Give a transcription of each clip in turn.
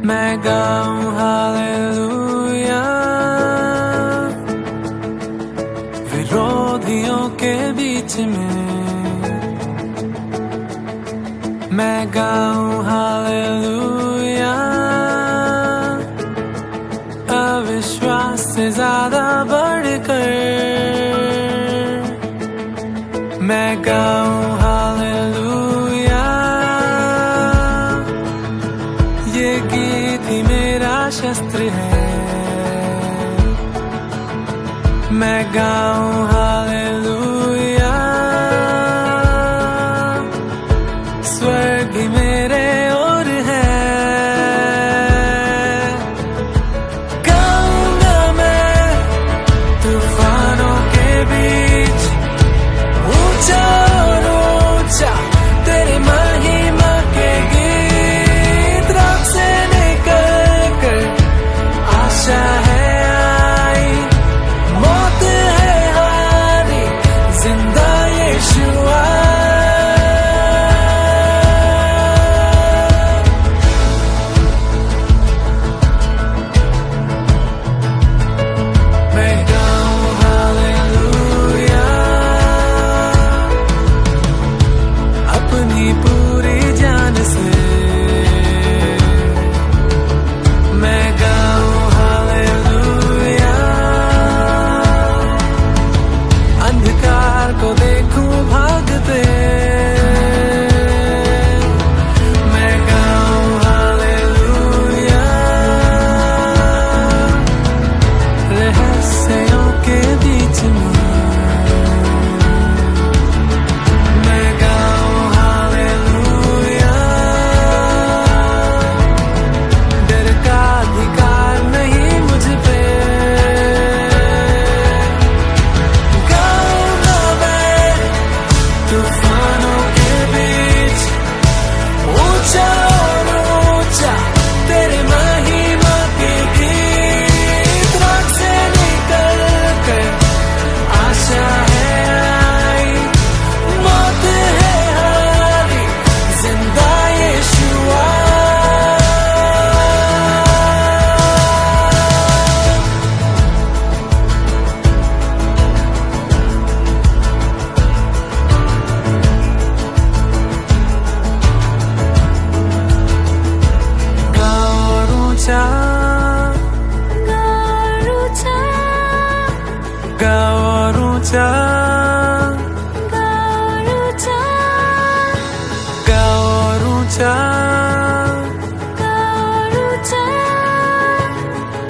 मैं गाऊं हालेलुया विरोधियों के बीच में। मैं गाऊं हालेलुया अविश्वास से ज्यादा बढ़कर। मैं गाऊं हालेलुया ये गीत ही मेरा शस्त्र है। मैं गाऊं हालेलुया स्वर्ग ही मेरे ओर है। गाऊंगा मैं तूफानों के बीच ऊंचा और ऊंचा तेरे महिमा के गीत। रात से निकल कर आशा है आई, मौत है हारी, जिंदा यीशुआ। मैं गाऊं हालेलुया अपनी पूरी जान से। मैं गाऊं हालेलुया अंधकार को देखूं भागते। मैं गाऊं हालेलुया रहस्यों के बीच में। मैं गाऊं हालेलुया डर का अधिकार नहीं मुझ पे। गाऊंगा मैं तूफानों के बीच ऊंचा और ऊंचा तेरे महिमा के गीत। रात से निकल कर आशा है आई, मौत है हारी, जिंदा यीशुआ। गाओ और ऊंचा, गाओ और ऊंचा, गाओ और ऊंचा, गाओ और ऊंचा,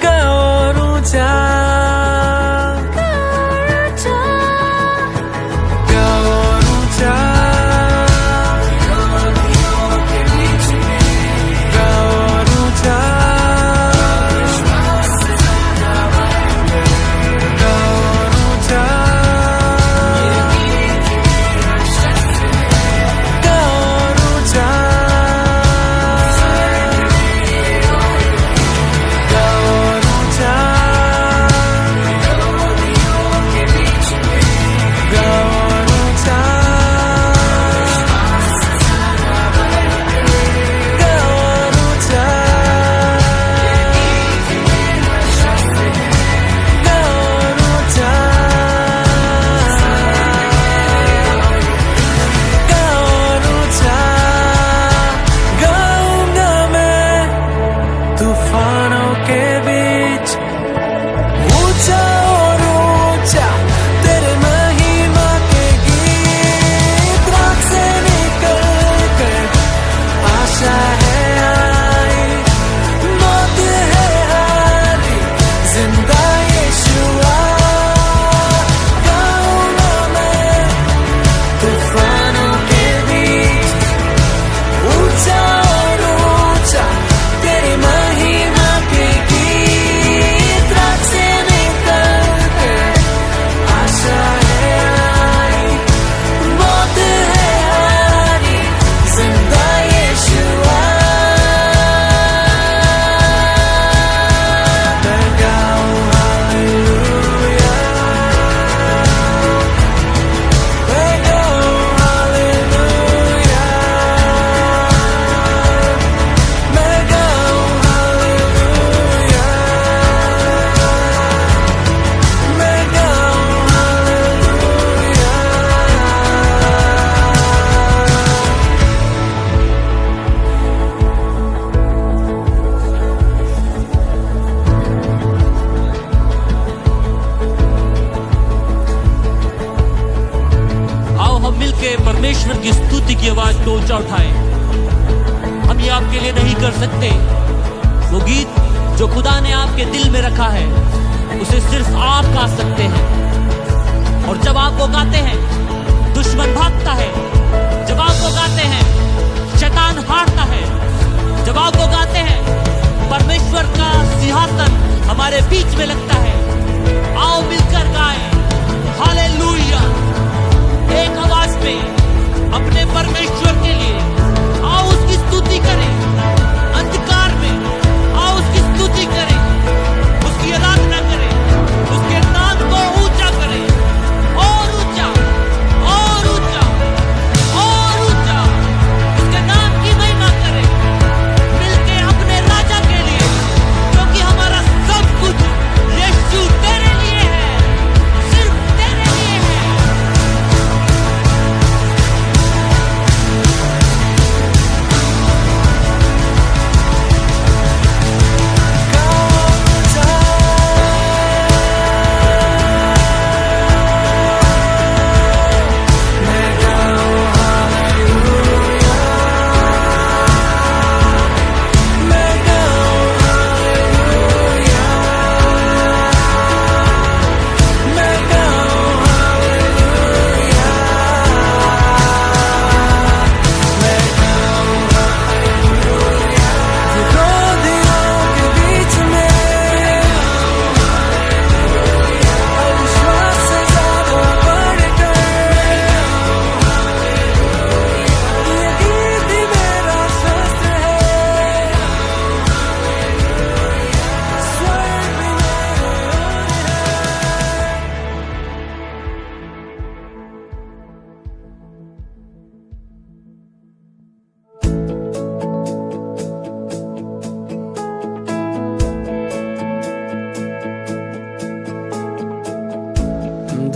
गाओ और ऊंचा, गाओ और ऊंचा, गाओ और ऊंचा, आपके लिए नहीं कर सकते। वो गीत जो खुदा ने आपके दिल में रखा है उसे सिर्फ आप गा सकते हैं। और जब आप वो गाते हैं दुश्मन भागता है, जब आप वो गाते हैं शैतान हारता है, जब आप वो गाते हैं परमेश्वर का सिंहासन हमारे बीच में लगता है। आओ मिलकर गाएं हालेलुया एक आवाज में अपने परमेश्वर के लिए। आओ उसकी स्तुति करें अंधकार में, आओ उसकी स्तुति करें, उसकी आराधना करें, उसके नाम को ऊंचा करें, और ऊंचा और ऊंचा और ऊंचा उसके नाम की महिमा करें मिलके अपने राजा के लिए, क्योंकि हमारा सब कुछ यीशु तेरे लिए है, सिर्फ तेरे लिए है।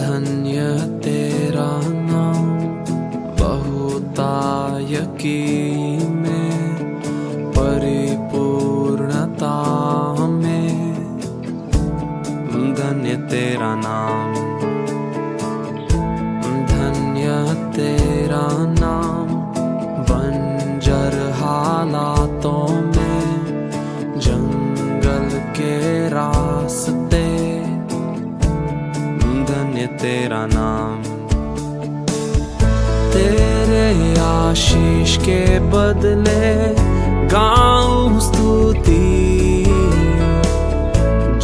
धन्य तेरा नाम बहुतायकी में परिपूर्णता में। धन्य तेरा नाम, धन्य तेरा नाम बंजर हालातों में, जंगल के रास्ते। धन्य तेरा नाम, तेरे आशीष के बदले गाऊं स्तुति।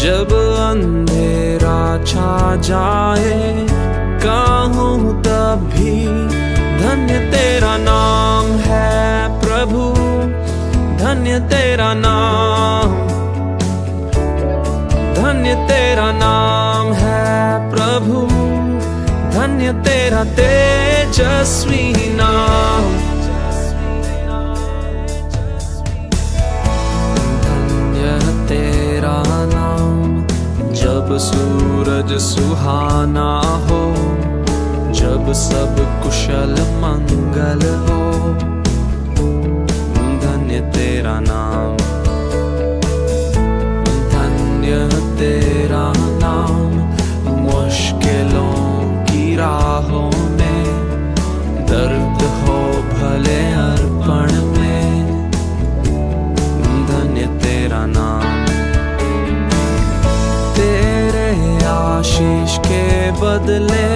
जब अंधेरा छा जाए कहूं तब भी धन्य तेरा नाम है प्रभु, धन्य तेरा नाम, धन्य तेरा नाम है प्रभु, धन्य तेरा तेजस्वी नाम। धन्य तेरा नाम जब सूरज सुहाना हो, जब सब कुशल मंगल हो। धन्य तेरा नाम, धन्य तेरा नाम मुश्किलों की राहों में, दर्द हो भले अर्पण में। धन्य तेरा नाम, तेरे आशीष के बदले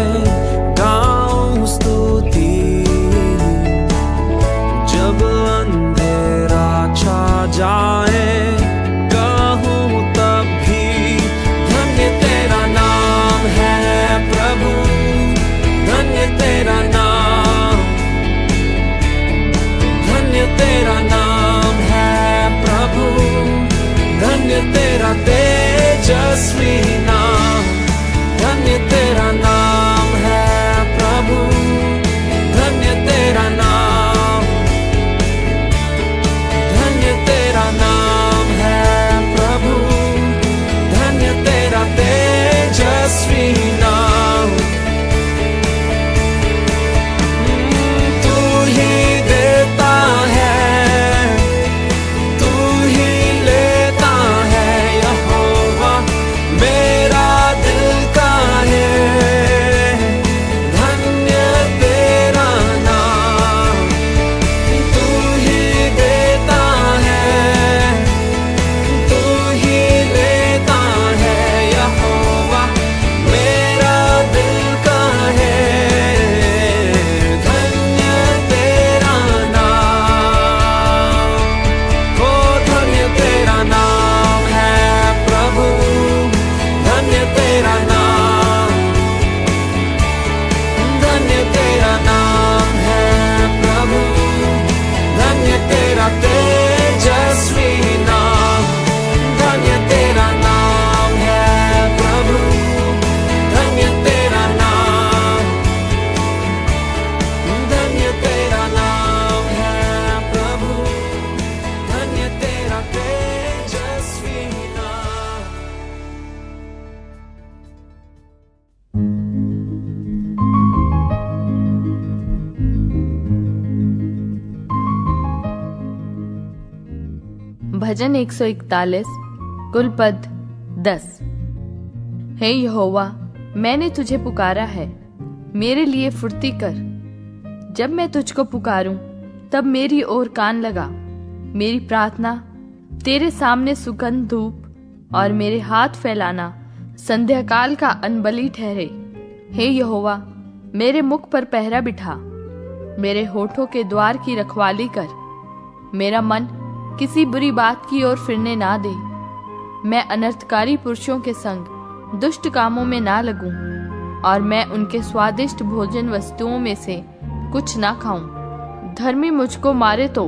गाऊं स्तुति। जब अंधेरा छा भजन 141 कुलपद 10। हे यहोवा, मैंने तुझे पुकारा है, मेरे लिए फुर्ती कर। जब मैं तुझको पुकारूं तब मेरी ओर कान लगा। मेरी प्रार्थना तेरे सामने सुगंध धूप और मेरे हाथ फैलाना संध्या काल का अनबली ठहरे। हे यहोवा, मेरे मुख पर पहरा बिठा, मेरे होठों के द्वार की रखवाली कर। मेरा मन किसी बुरी बात की ओर फिरने ना दे। मैं अनर्थकारी पुरुषों के संग दुष्ट कामों में ना लगूं और मैं उनके स्वादिष्ट भोजन वस्तुओं में से कुछ ना खाऊं। धर्मी मुझको मारे तो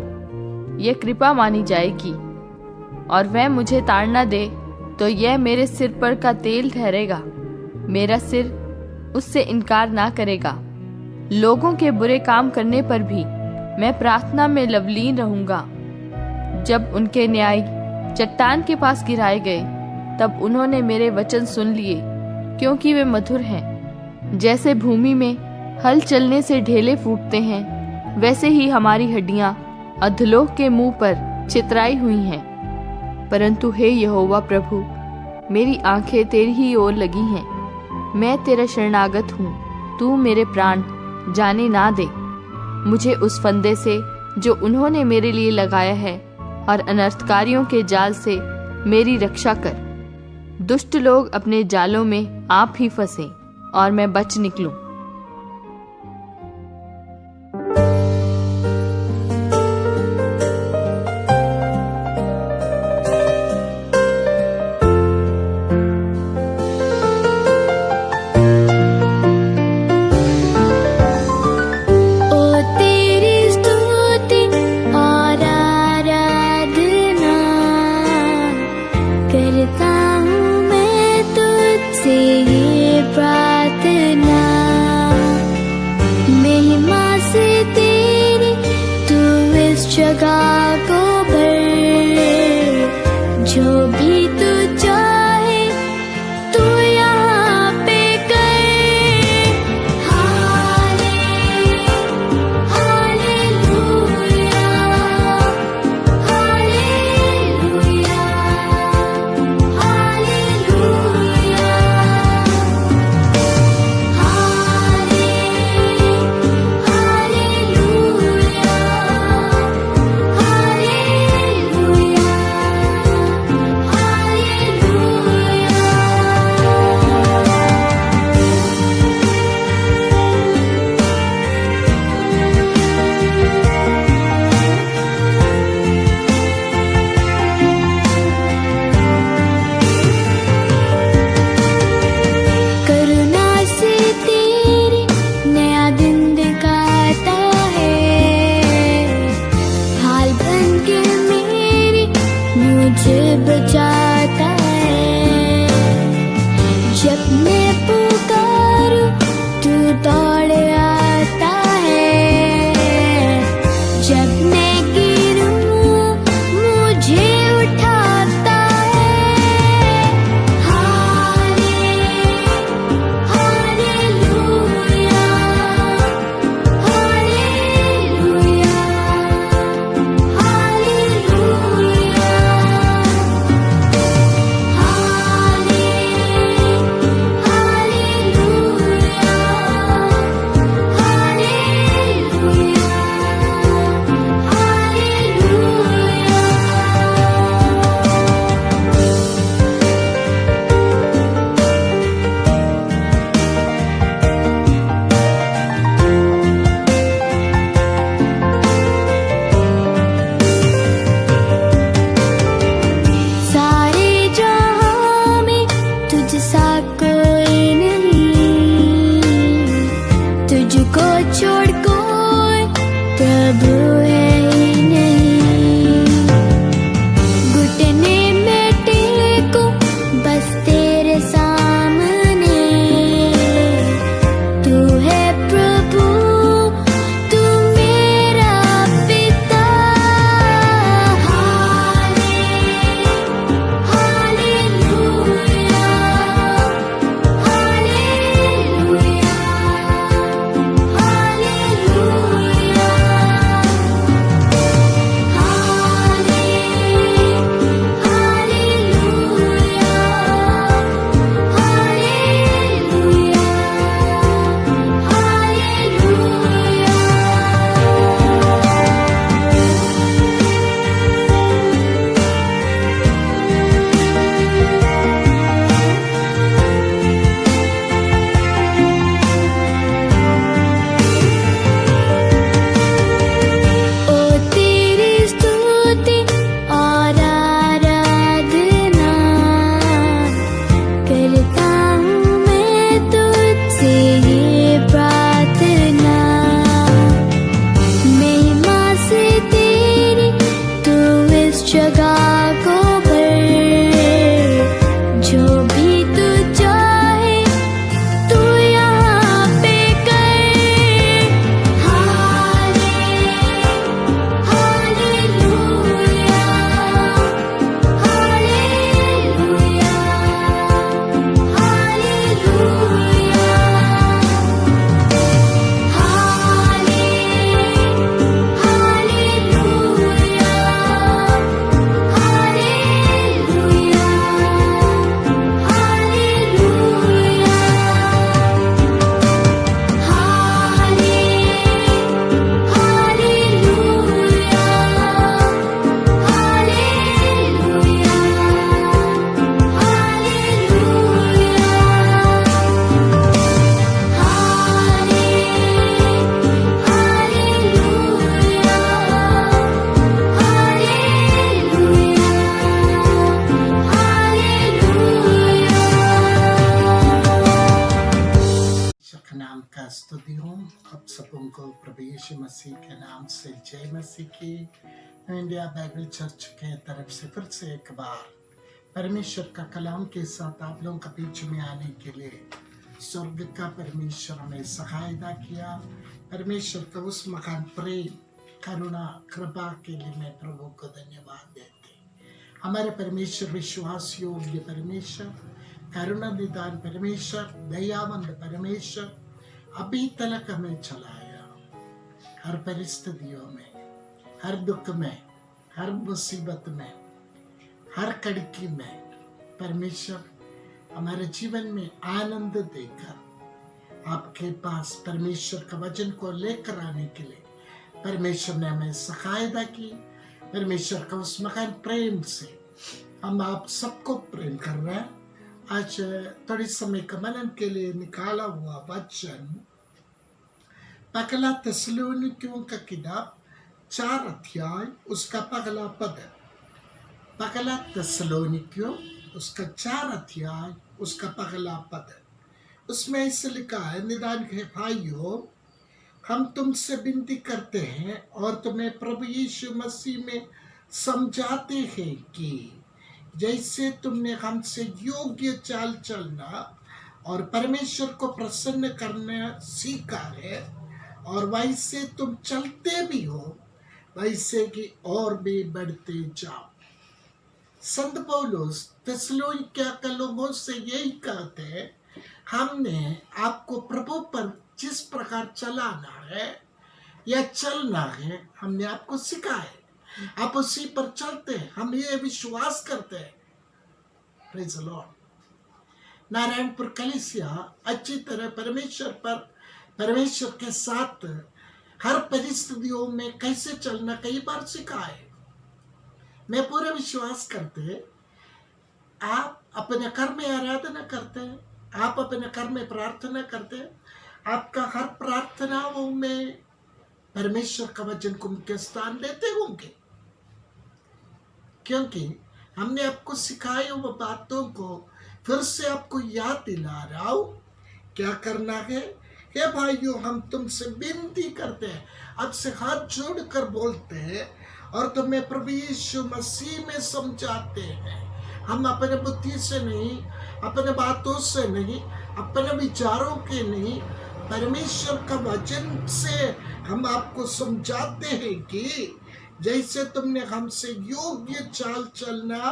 यह कृपा मानी जाएगी, और वह मुझे ताड़ना दे तो यह मेरे सिर पर का तेल ठहरेगा। मेरा सिर उससे इनकार ना करेगा। लोगों के बुरे काम करने पर भी मैं प्रार्थना में लवलीन रहूंगा। जब उनके न्याय चट्टान के पास गिराए गए तब उन्होंने मेरे वचन सुन लिए, क्योंकि वे मधुर हैं। जैसे भूमि में हल चलने से ढेले फूटते हैं, वैसे ही हमारी हड्डियां अधोलोक के मुंह पर चितराई हुई हैं। परंतु हे यहोवा प्रभु, मेरी आंखें तेरी ही ओर लगी हैं। मैं तेरा शरणागत हूँ, तू मेरे प्राण जाने ना दे। मुझे उस फंदे से जो उन्होंने मेरे लिए लगाया है और अनर्थकारियों के जाल से मेरी रक्षा कर। दुष्ट लोग अपने जालों में आप ही फंसे और मैं बच निकलूं। जगह को भर, जो भी तू चाहे तू यहाँ पे कर। हालेलुया, हालेलुया, हालेलुया, हालेलुया, बचाता है। जब मैं पुकारूं तू दौड़ आता है। जब मैं गिरूं मुझे उठाता है। Hallelujah, hallelujah, hallelujah, hallelujah. जगह को भर, जो भी तू चाहे तू यहाँ पे कर। हालेलुया, हालेलुया, हालेलुया, का नाम का स्तुति हो। आप सबों को प्रभु यीशु मसीह के नाम से जय मसीह की। इंडिया बाइबल चर्च के तरफ से फिर से एक बार परमेश्वर का कलाम के साथ आप लोगों के बीच में आने के लिए स्वर्ग का परमेश्वर हमें सहायता किया। परमेश्वर का उस महान प्रेम, करुणा, कृपा के लिए मैं प्रभु को धन्यवाद देते। हमारे परमेश्वर विश्वास योग्य परमेश्वर, करुणा निदान परमेश्वर, दयावंत परमेश्वर अभी तक हमें चलाया। हर परिस्थितियों में, हर दुख में, हर मुसीबत में, हर कड़की में परमेश्वर हमारे जीवन में आनंद देकर आपके पास परमेश्वर का वचन को लेकर आने के लिए परमेश्वर ने हमें सहायता की। परमेश्वर का उस महान प्रेम से हम आप सबको प्रेम कर रहे हैं। आज थोड़ी समय का मनन के लिए निकाला हुआ वचन पहला थिस्सलुनीकियों का किताब 4 अध्याय उसका पहला पद है। पहला थिस्सलुनीकियों उसका 4 अध्याय उसका पहला पद है। उसमें इसे लिखा है, निदान के भाइयों, हम तुमसे विनती करते हैं और तुम्हें प्रभु यीशु मसीह में समझाते हैं कि जैसे तुमने हमसे योग्य चाल चलना और परमेश्वर को प्रसन्न करना सीखा है और वैसे तुम चलते भी हो, वैसे कि और भी बढ़ते जाओ। संत पौलुस थिस्सलुनीकियों के लोगों से यही कहते हैं, हमने आपको प्रभु पर जिस प्रकार चलाना है या चलना है हमने आपको सिखाया है। आप उसी पर चलते हैं, हम ये विश्वास करते हैं। Praise the Lord. नारायणपुर कलीसिया अच्छी तरह परमेश्वर के साथ हर परिस्थितियों में कैसे चलना कई बार सिखाए। मैं पूरा विश्वास करते, आप अपने घर में आराधना करते हैं, आप अपने घर में प्रार्थना करते हैं, आपका हर प्रार्थनाओं में परमेश्वर का वचन को मुख्य स्थान देते होंगे, क्योंकि हमने आपको सिखाई हुई बातों को फिर से आपको याद दिला रहा हूं। क्या करना है? हे भाइयों, हम तुमसे विनती करते हैं, आपसे हाथ जोड़कर बोलते हैं और तुम्हें प्रभु यीशु मसीह में समझाते हैं। हम अपने बुद्धि से नहीं, अपने बातों से नहीं, अपने विचारों के नहीं, परमेश्वर का वचन से हम आपको समझाते हैं कि जैसे तुमने हमसे योग्य चाल चलना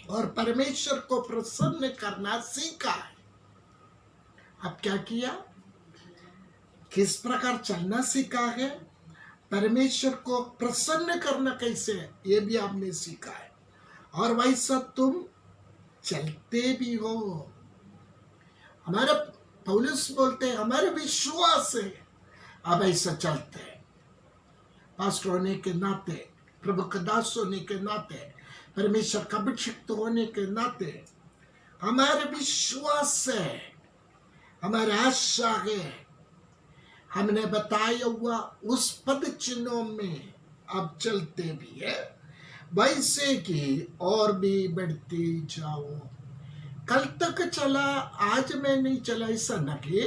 और परमेश्वर को प्रसन्न करना सीखा है। अब क्या किया? किस प्रकार चलना सीखा है, परमेश्वर को प्रसन्न करना कैसे है ये भी आपने सीखा है, और वैसा तुम चलते भी हो। हमारा पौलुस बोलते हैं, हमारे विश्वास है अब ऐसा चलते हैं। पास्टर होने के नाते, प्रभु का दास होने के नाते, परमेश्वर का अभिषिक्त होने के नाते हमारे विश्वास है, हमारे आशा है, हमने बताया हुआ उस पद चिन्हों में अब चलते भी है, वैसे कि और भी बढ़ते जाओ। कल तक चला, आज मैं नहीं चला, ऐसा न कि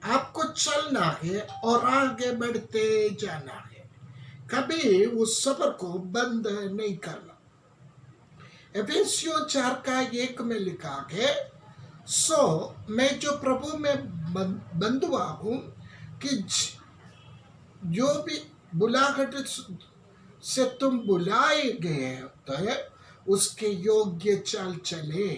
आपको चलना है और आगे बढ़ते जाना है। कभी उस सब्र को बंद नहीं करना। एफेसियों 4:1 में लिखा है, सो मैं जो प्रभु में बंधुआ हूं कि जो भी बुलाहट से तुम बुलाए गए तो उसके योग्य चाल चले।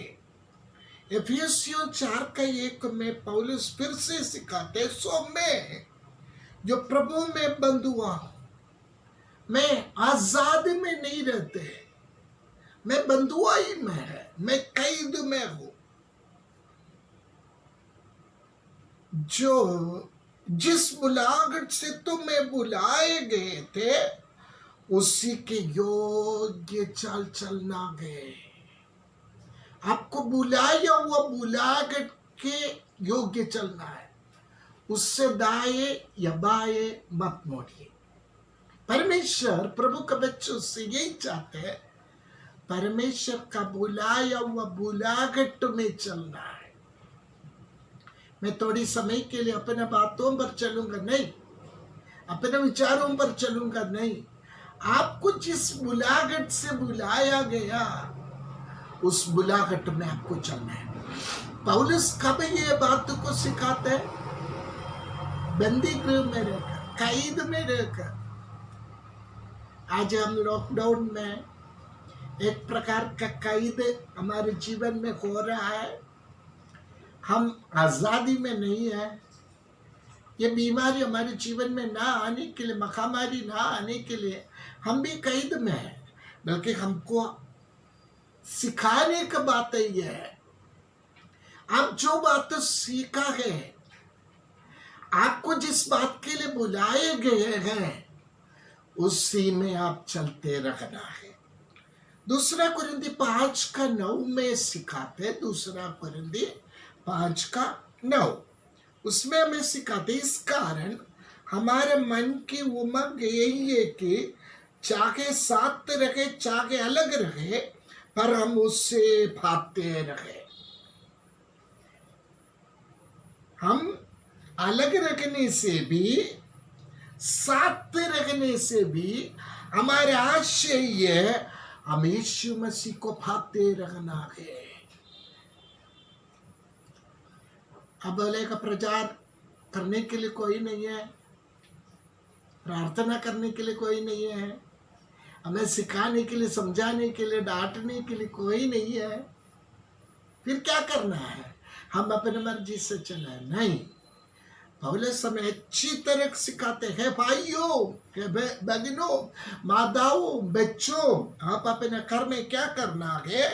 एफेसियों 4:1 में पौलुस फिर से सिखाते, सो मैं जो प्रभु में बंधुआ हूं, मैं आजादी में नहीं रहते, मैं बंधुआई में है, मैं कैद में हूं। जो जिस बुलाहट से तुम्हें बुलाए गए थे उसी के योग्य चाल चलना गए। आपको बुलाया हुआ बुलाहट के योग्य चलना है, उससे दाएं या बाएं मत मोड़िए। परमेश्वर प्रभु के बच्चों से यही चाहते हैं, परमेश्वर का बुलाया हुआ बुलाहट में चलना है। मैं थोड़ी समय के लिए अपने बातों पर चलूंगा नहीं, अपने विचारों पर चलूंगा नहीं। आपको जिस बुलाहट से बुलाया गया उस बुलाहट में आपको चलना है। पौलुस कब ये बात को सिखाते हैं? बंदी गृह में रहकर, कैद में रहकर। आज हम लॉकडाउन में एक प्रकार का कैद हमारे जीवन में हो रहा है। हम आज़ादी में नहीं है। ये बीमारी हमारे जीवन में ना आने के लिए, महामारी ना आने के लिए हम भी कैद में है। बल्कि हमको सिखाने का बात ये है, आप जो बात सीखा है, आपको जिस बात के लिए बुलाए गए हैं उसी में आप चलते रहना है। दूसरा कुरिन्थी 5:9 में सिखाते, दूसरा कुरिन्थी 5:9 उसमें हमें सिखाते, इस कारण हमारे मन की उमंग यही है कि चाहे साथ रहे चाहे अलग रहे, पर हम उससे भागते रहे। हम अलग रखने से भी साथ रखने से भी हमारे आशय ये हम यीशु मसीह को भागते रहना है। अब भले का प्रचार करने के लिए कोई नहीं है, प्रार्थना करने के लिए कोई नहीं है, हमें सिखाने के लिए, समझाने के लिए, डांटने के लिए कोई नहीं है। फिर क्या करना है? हम अपने मर्जी से चले? नहीं। पौलुस हमें अच्छी तरह सिखाते हैं, भाइयों, बहनों, माताओं, बच्चों, आप अपने घर में क्या करना है?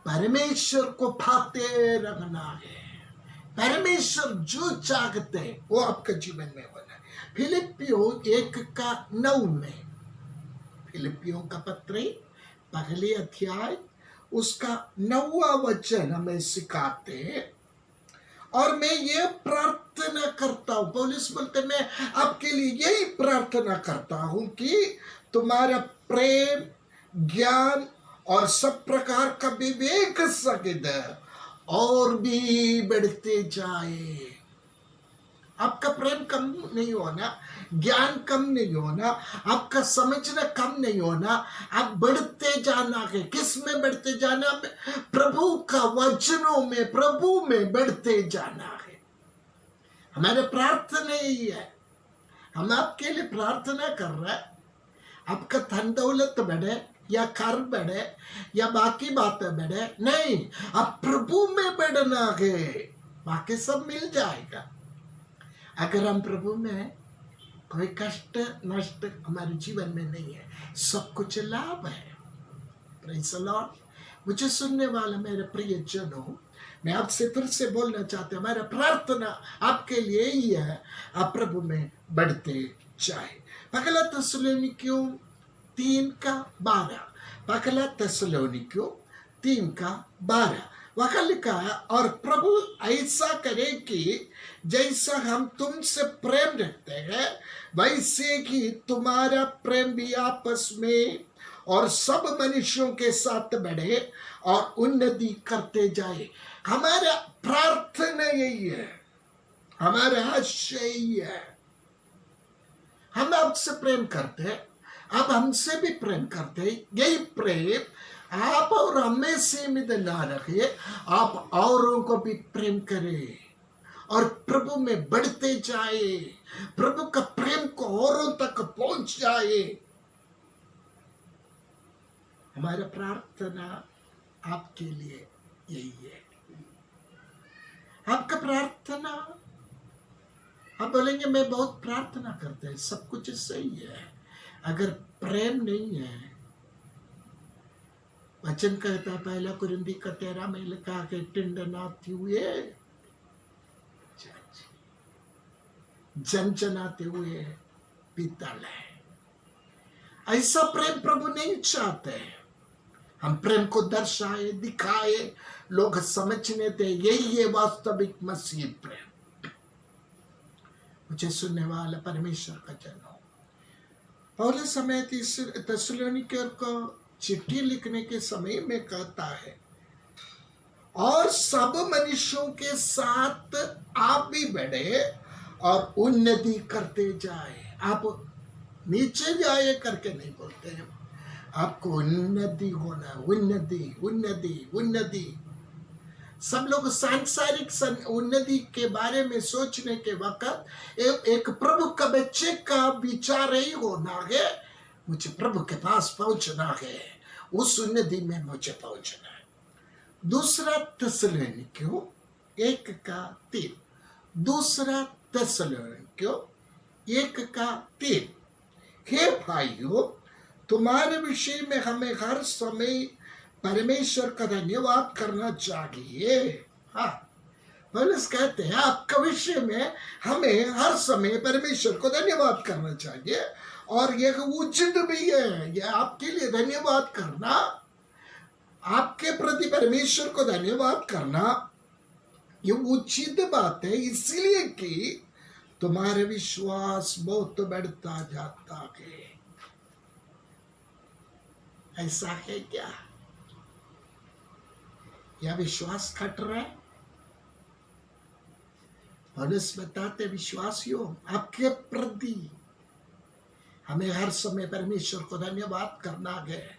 परमेश्वर को भागते रहना है। परमेश्वर जो चाहते हैं वो आपके जीवन में होना है। फिलिपियों 1:9 में, फिलिपियों का पत्र पहले अध्याय उसका 9वां वचन हमें सिखाते हैं, और मैं ये प्रार्थना करता हूँ, पौलुस बोलते मैं आपके लिए यही प्रार्थना करता हूँ कि तुम्हारा प्रेम, ज्ञान और सब प्रकार का विवेक सहित और भी बढ़ते जाए। आपका प्रेम कम नहीं होना, ज्ञान कम नहीं होना, आपका समझना कम नहीं होना, आप बढ़ते जाना है। किस में बढ़ते जाना? प्रभु का वचनों में, प्रभु में बढ़ते जाना है। हमारे प्रार्थना यही है। हम आपके लिए प्रार्थना कर रहे हैं, आपका धन दौलत बढ़े या घर बढ़े या बाकी बातें बढ़े नहीं, अब प्रभु में बढ़ना है, बाकी सब मिल जाएगा। अगर हम प्रभु में, कोई कष्ट नष्ट हमारे जीवन में नहीं है, सब कुछ लाभ है। Praise the Lord. मुझे सुनने वाला मेरे प्रिय जनों, मैं आपसे फिर से बोलना चाहते हैं, हमारा प्रार्थना आपके लिए ही है, आप प्रभु में बढ़ते जाए। पहला थिस्सलुनीकियों 3:12, पहला थिस्सलुनीकियों 3:12 वहाँ लिखा है, और प्रभु ऐसा करे कि जैसा हम तुमसे प्रेम रखते हैं वैसे ही तुम्हारा प्रेम भी आपस में और सब मनुष्यों के साथ बढ़े और उन्नति करते जाए। हमारा प्रार्थना यही है, हमारा आशय यही है। हम आपसे प्रेम करते हैं, आप हमसे भी प्रेम करते हैं। यही प्रेम आप और हमें सीमित ना रखिए, आप औरों को भी प्रेम करें और प्रभु में बढ़ते जाए, प्रभु का प्रेम को औरों तक पहुंच जाए। हमारा प्रार्थना आपके लिए यही है। आपका प्रार्थना, आप बोलेंगे मैं बहुत प्रार्थना करते हैं, सब कुछ सही है, अगर प्रेम नहीं है। वचन कहता पहला कुरिन्दी का 13 में लिखा के टिंडनाते हुए जनजनाते हुए पीतल है। ऐसा प्रेम प्रभु नहीं चाहते। हम प्रेम को दर्शाए, दिखाए, लोग समझने दे, यही है वास्तविक मसीह प्रेम। मुझे सुनने वाला परमेश्वर का जन हो। पौलुस समय थिस्सलुनीकियों को चिट्ठी लिखने के समय में कहता है, और सब मनुष्यों के साथ आप भी बढ़े और उन्नति करते जाए। आप नीचे जाए करके नहीं बोलते हैं, आपको उन्नति होना, उन्नति उन्नति उन्नति। सब लोग सांसारिक उन्नति के बारे में सोचने के वक्त एक प्रभु का बच्चे का विचार ही होना है, मुझे प्रभु के पास पहुंचना है, उस उन्नति में मुझे पहुंचना है। दूसरा थिस्सलुनीकियों 1:3, दूसरा थिस्सलुनीकियों 1:3, हे भाइयों, तुम्हारे विषय में हमें हर समय परमेश्वर का धन्यवाद करना चाहिए। हाँ, पौलुस कहते हैं आपका विषय में हमें हर समय परमेश्वर को धन्यवाद करना चाहिए, और यह उचित भी है। यह आपके लिए धन्यवाद करना, आपके प्रति परमेश्वर को धन्यवाद करना, ये उचित बात है, इसलिए कि तुम्हारा विश्वास बहुत बढ़ता जाता है। ऐसा है क्या? या विश्वास घट रहा है? पौलुस बताते विश्वासियों, आपके प्रति हमें हर समय परमेश्वर को धन्यवाद करना है,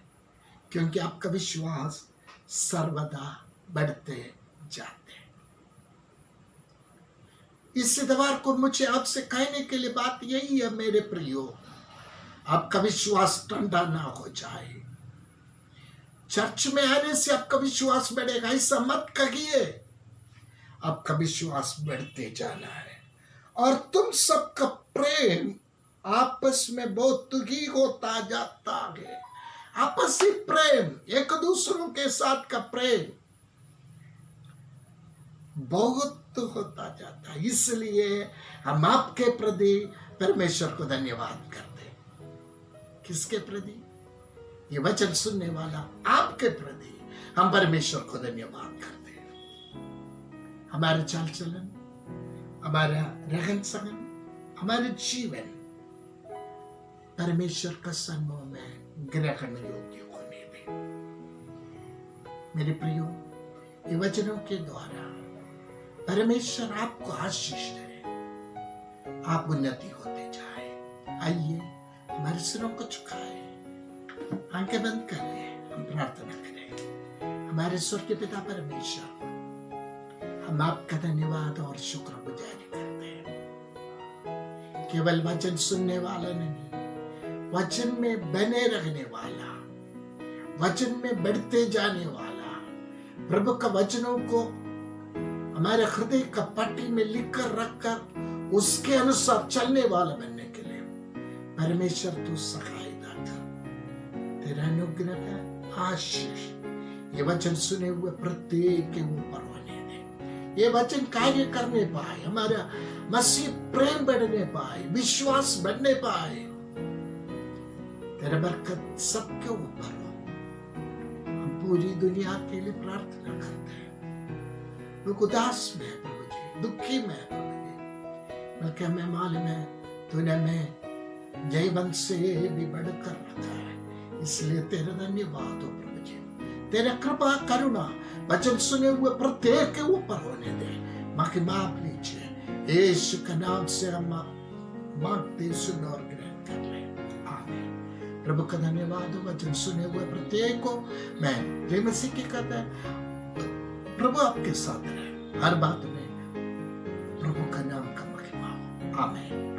क्योंकि आपका विश्वास सर्वदा बढ़ते जाते हैं। इस इतवार को मुझे आपसे कहने के लिए बात यही है मेरे प्रियो, आपका विश्वास ठंडा ना हो जाए। चर्च में आने से आपका विश्वास बढ़ेगा, ऐसा मत कहिए। आपका विश्वास बढ़ते जाना है, और तुम सबका प्रेम आपस में बहुत ही होता जाता है। आपसी प्रेम, एक दूसरों के साथ का प्रेम बहुत होता जाता है। इसलिए हम आपके प्रति परमेश्वर को धन्यवाद करते हैं। किसके प्रति? ये वचन सुनने वाला आपके प्रति हम परमेश्वर को धन्यवाद करते हैं। हमारे चाल चलन, हमारा रहन सहन, हमारे जीवन परमेश्वर का सम्मुख में ग्रहण योग्य होने दें। मेरे प्रियो, ये वचनों के द्वारा परमेश्वर आपको आशीष दे, आप उन्नति होते जाए। आइए हमारे सिरों को झुकाए, आंखें बंद करें, हम प्रार्थना करें। हमारे स्वर्गीय पिता परमेश्वर, हम आपका धन्यवाद और शुक्रगुजारी करते हैं। केवल वचन सुनने वाला नहीं, वचन में बने रहने वाला, वचन में बढ़ते जाने वाला, प्रभु का वचनों को हमारे हृदय का पट्टी में लिखकर रखकर उसके अनुसार चलने वाला बनने के लिए परमेश्वर तू सहायता कर। तेरा अनुग्रह, आशीष ये वचन सुने हुए प्रत्येक के ऊपर होने दे। ये वचन कार्य करने पाए, हमारा मसीह प्रेम बढ़ने पाए, विश्वास बढ़ने पाए। तेरा बरकत सबके ऊपर हो। हम पूरी दुनिया के लिए प्रार्थना करते हैं। लोग उदास में है प्रभु जी, दुखी में है प्रभु जी, बल्कि हमें मालूम है तूने हमें जयवंत से भी बढ़कर रखा है। इसलिए तेरा धन्यवाद हो प्रभु जी। तेरा कृपा करुणा वचन सुने हुए प्रत्येक के ऊपर होने दे। माफी मांग लीजिए, यीशु के नाम से हम बांट दे, सुन और ग्रहण कर ले। आमीन। प्रभु का धन्यवाद हो, वचन सुने हुए प्रत्येक को मैं जय मसीह की कहता है, प्रभु आपके साथ रहे हर बात में, प्रभु का नाम का महिमा हो। आमीन।